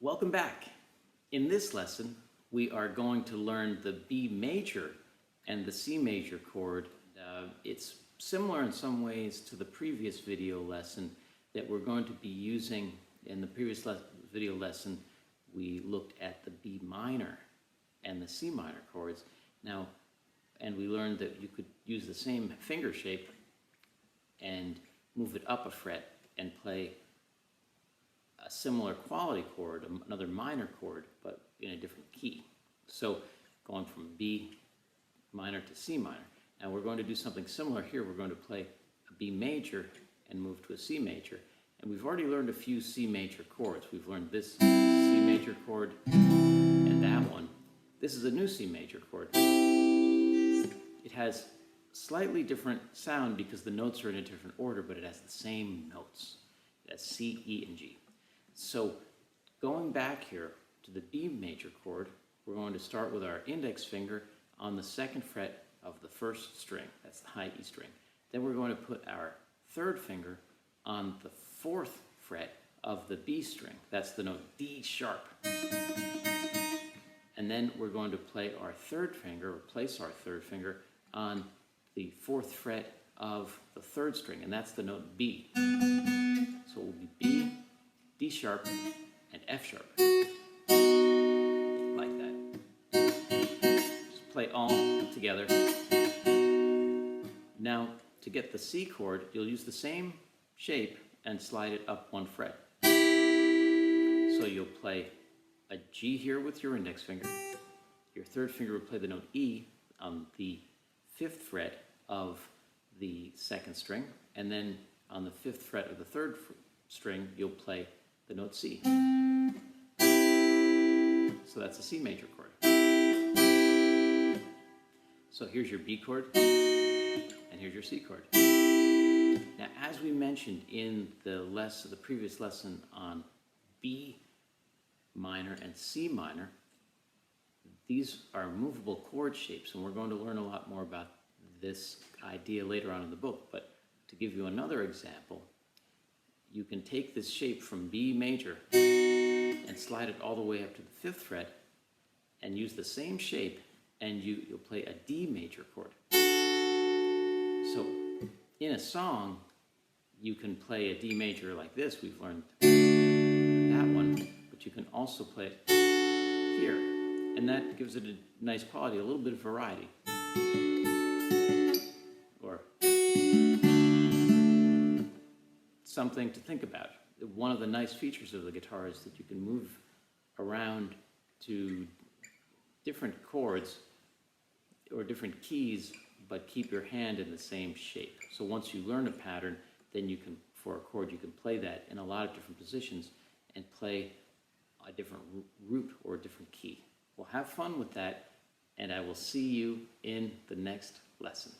Welcome back. In this lesson, we are going to learn the B major and the C major chord. It's similar in some ways to the previous video lesson that we're going to be using. In the previous video lesson, we looked at the B minor and the C minor chords. And we learned that you could use the same finger shape and move it up a fret and play a similar quality chord, another minor chord, but in a different key. So going from B minor to C minor. Now we're going to do something similar here. We're going to play a B major and move to a C major. And we've already learned a few C major chords. We've learned this C major chord and that one. This is a new C major chord. It has slightly different sound because the notes are in a different order, but it has the same notes. It has C, E, and G. So going back here to the B major chord, we're going to start with our index finger on the second fret of the first string. That's the high E string. Then we're going to put our third finger on the fourth fret of the B string. That's the note D sharp. And then we're going to play our third finger, or place our third finger on the fourth fret of the third string, and that's the note B. So it will be B, D sharp, and F sharp. Like that. Just play all together. Now, to get the C chord, you'll use the same shape and slide it up one fret. So you'll play a G here with your index finger. Your third finger will play the note E on the fifth fret of the second string, and then on the fifth fret of the third string, you'll play the note C. So that's a C major chord. So here's your B chord, and here's your C chord. Now, as we mentioned in the previous lesson on B minor and C minor, these are movable chord shapes, and we're going to learn a lot more about this idea later on in the book. But to give you another example, you can take this shape from B major and slide it all the way up to the fifth fret and use the same shape, and you'll play a D major chord. So in a song, you can play a D major like this. We've learned that one, but you can also play it here, and that gives it a nice quality, a little bit of variety. Or something to think about. One of the nice features of the guitar is that you can move around to different chords or different keys, but keep your hand in the same shape. So once you learn a pattern, then you can, for a chord, you can play that in a lot of different positions and play a different root or a different key. Well, have fun with that, and I will see you in the next lesson.